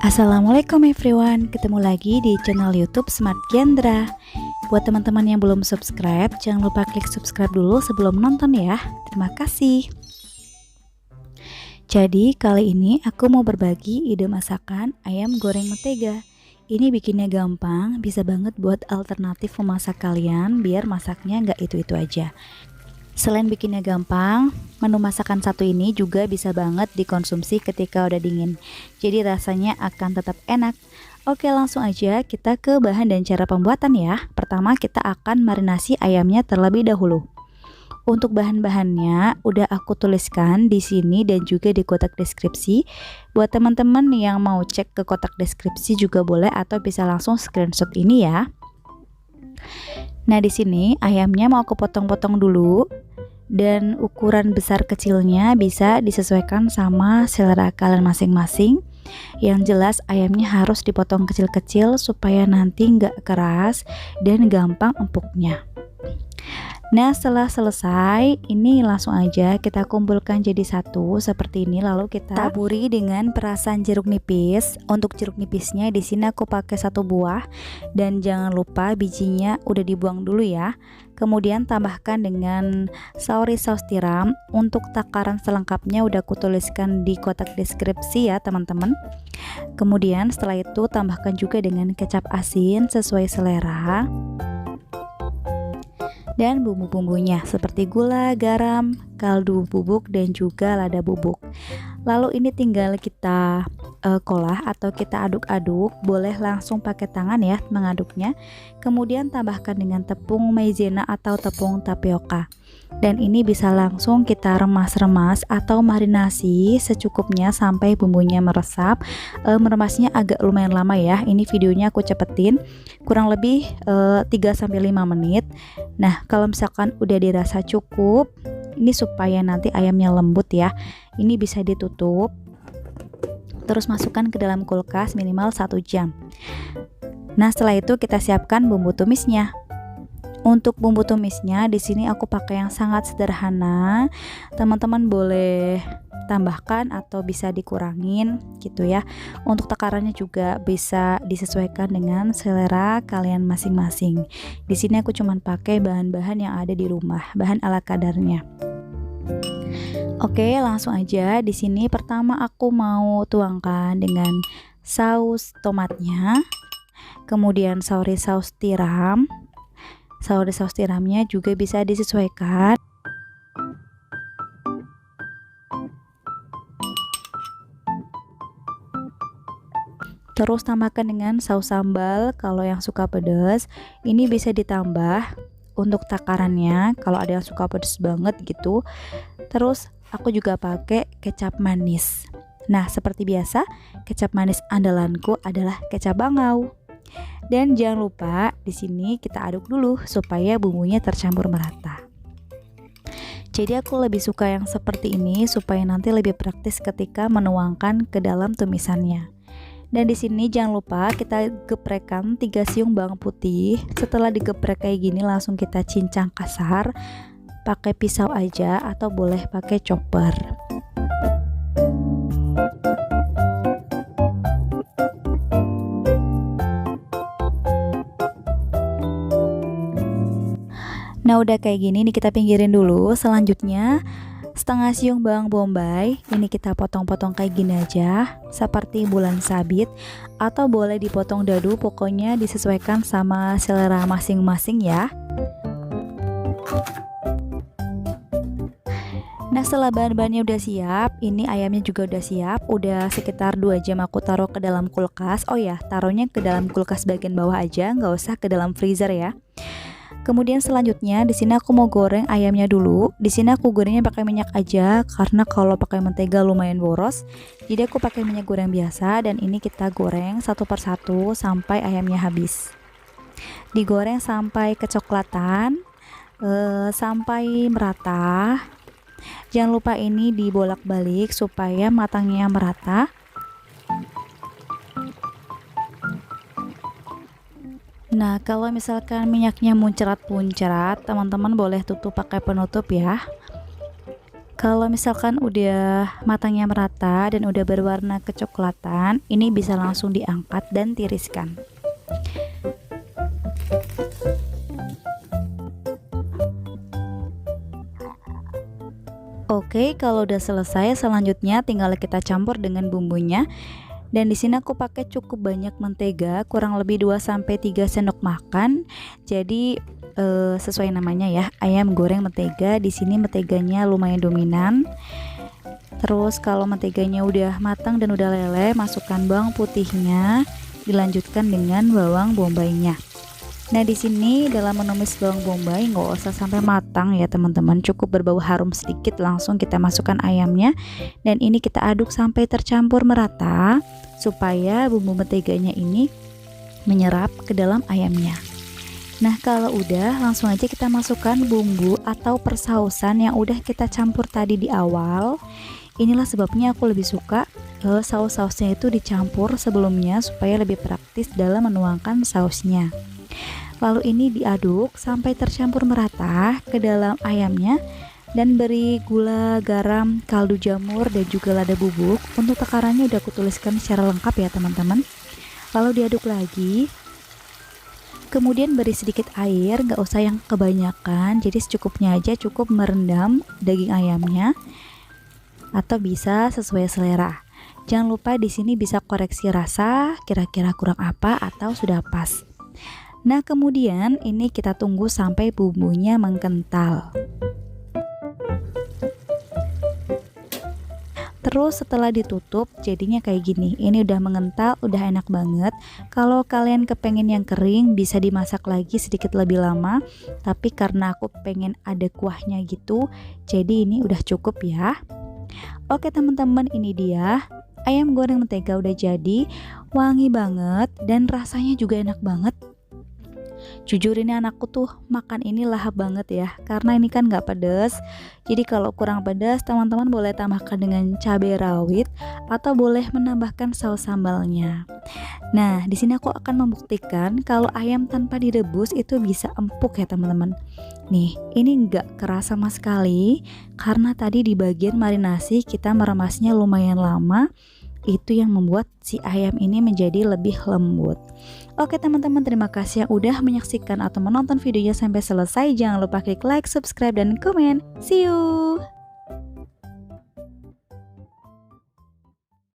Assalamualaikum everyone, ketemu lagi di channel YouTube Smart Gendra. Buat teman-teman yang belum subscribe, jangan lupa klik subscribe dulu sebelum nonton ya. Terima kasih. Jadi kali ini aku mau berbagi ide masakan ayam goreng mentega. Ini bikinnya gampang, bisa banget buat alternatif memasak kalian biar masaknya nggak itu-itu aja. Selain bikinnya gampang, menu masakan satu ini juga bisa banget dikonsumsi ketika udah dingin. Jadi rasanya akan tetap enak. Oke, langsung aja kita ke bahan dan cara pembuatan ya. Pertama kita akan marinasi ayamnya terlebih dahulu. Untuk bahan-bahannya udah aku tuliskan di sini dan juga di kotak deskripsi. Buat teman-teman yang mau cek ke kotak deskripsi juga boleh atau bisa langsung screenshot ini ya. Nah, di sini ayamnya mau aku potong-potong dulu. Dan ukuran besar kecilnya bisa disesuaikan sama selera kalian masing-masing. Yang jelas ayamnya harus dipotong kecil-kecil supaya nanti nggak keras dan gampang empuknya. Nah, setelah selesai, ini langsung aja kita kumpulkan jadi satu seperti ini, lalu kita taburi dengan perasan jeruk nipis. Untuk jeruk nipisnya di sini aku pakai 1 buah dan jangan lupa bijinya udah dibuang dulu ya. Kemudian tambahkan dengan saus tiram. Untuk takaran selengkapnya udah aku tuliskan di kotak deskripsi ya teman-teman. Kemudian setelah itu tambahkan juga dengan kecap asin sesuai selera. Dan bumbu-bumbunya seperti gula, garam, kaldu bubuk, dan juga lada bubuk. Lalu ini tinggal kita olah atau kita aduk-aduk, boleh langsung pakai tangan ya mengaduknya. Kemudian tambahkan dengan tepung maizena atau tepung tapioka. Dan ini bisa langsung kita remas-remas atau marinasi secukupnya sampai bumbunya meresap. Meremasnya agak lumayan lama ya. Ini videonya aku cepetin, kurang lebih 3-5 menit. Nah, kalau misalkan udah dirasa cukup, ini supaya nanti ayamnya lembut ya, ini bisa ditutup. Terus masukkan ke dalam kulkas minimal 1 jam. Nah, setelah itu kita siapkan bumbu tumisnya. Untuk bumbu tumisnya di sini aku pakai yang sangat sederhana. Teman-teman boleh tambahkan atau bisa dikurangin gitu ya. Untuk takarannya juga bisa disesuaikan dengan selera kalian masing-masing. Di sini aku cuman pakai bahan-bahan yang ada di rumah, bahan ala kadarnya. Oke, langsung aja. Di sini pertama aku mau tuangkan dengan saus tomatnya. Kemudian saus tiram. Saus tiramnya juga bisa disesuaikan. Terus tambahkan dengan saus sambal kalau yang suka pedas. Ini bisa ditambah untuk takarannya kalau ada yang suka pedas banget gitu. Terus aku juga pakai kecap manis. Nah, seperti biasa, kecap manis andalanku adalah kecap bangau. Dan jangan lupa di sini kita aduk dulu supaya bumbunya tercampur merata. Jadi aku lebih suka yang seperti ini supaya nanti lebih praktis ketika menuangkan ke dalam tumisannya. Dan di sini jangan lupa kita geprekkan 3 siung bawang putih. Setelah digeprek kayak gini langsung kita cincang kasar. Pakai pisau aja atau boleh pakai chopper. Nah, udah kayak gini nih kita pinggirin dulu. Selanjutnya setengah siung bawang bombay ini kita potong-potong kayak gini aja seperti bulan sabit atau boleh dipotong dadu, pokoknya disesuaikan sama selera masing-masing ya. Nah, setelah bahan-bahannya udah siap, ini ayamnya juga udah siap. Udah sekitar 2 jam aku taruh ke dalam kulkas. Oh ya, taruhnya ke dalam kulkas bagian bawah aja, nggak usah ke dalam freezer ya. Kemudian selanjutnya di sini aku mau goreng ayamnya dulu. Di sini aku gorengnya pakai minyak aja karena kalau pakai mentega lumayan boros. Jadi aku pakai minyak goreng biasa dan ini kita goreng satu persatu sampai ayamnya habis. Digoreng sampai kecoklatan, sampai merata. Jangan lupa ini dibolak-balik supaya matangnya merata. Nah, kalau misalkan minyaknya muncrat-muncrat, teman-teman boleh tutup pakai penutup ya. Kalau misalkan udah matangnya merata dan udah berwarna kecoklatan, ini bisa langsung diangkat dan tiriskan. Oke, kalau udah selesai, selanjutnya tinggal kita campur dengan bumbunya. Dan di sini aku pakai cukup banyak mentega, kurang lebih 2-3 sendok makan. Jadi sesuai namanya ya, ayam goreng mentega. Di sini menteganya lumayan dominan. Terus kalau menteganya udah matang dan udah leleh, masukkan bawang putihnya, dilanjutkan dengan bawang bombaynya. Nah, di sini dalam menumis bawang bombay nggak usah sampai matang ya teman-teman, cukup berbau harum sedikit langsung kita masukkan ayamnya, dan ini kita aduk sampai tercampur merata supaya bumbu menteganya ini menyerap ke dalam ayamnya. Nah, kalau udah langsung aja kita masukkan bumbu atau persausan yang udah kita campur tadi di awal. Inilah sebabnya aku lebih suka saus-sausnya itu dicampur sebelumnya supaya lebih praktis dalam menuangkan sausnya. Lalu ini diaduk sampai tercampur merata ke dalam ayamnya, dan beri gula, garam, kaldu jamur, dan juga lada bubuk. Untuk takarannya udah aku tuliskan secara lengkap ya teman-teman. Lalu diaduk lagi, kemudian beri sedikit air, nggak usah yang kebanyakan, jadi secukupnya aja, cukup merendam daging ayamnya atau bisa sesuai selera. Jangan lupa di sini bisa koreksi rasa, kira-kira kurang apa atau sudah pas. Nah, kemudian ini kita tunggu sampai bumbunya mengkental. Terus setelah ditutup jadinya kayak gini. Ini udah mengental, udah enak banget. Kalau kalian kepengen yang kering bisa dimasak lagi sedikit lebih lama, tapi karena aku pengen ada kuahnya gitu, jadi ini udah cukup ya. Oke teman-teman, ini dia ayam goreng mentega udah jadi. Wangi banget dan rasanya juga enak banget. Jujur ini anakku tuh makan ini lahap banget ya, karena ini kan nggak pedas. Jadi kalau kurang pedas, teman-teman boleh tambahkan dengan cabai rawit atau boleh menambahkan saus sambalnya. Nah, di sini aku akan membuktikan kalau ayam tanpa direbus itu bisa empuk ya teman-teman. Nih, ini nggak keras sama sekali karena tadi di bagian marinasi kita meremasnya lumayan lama. Itu yang membuat si ayam ini menjadi lebih lembut. Oke teman-teman, terima kasih yang udah menyaksikan atau menonton videonya sampai selesai. Jangan lupa klik like, subscribe, dan komen. See you!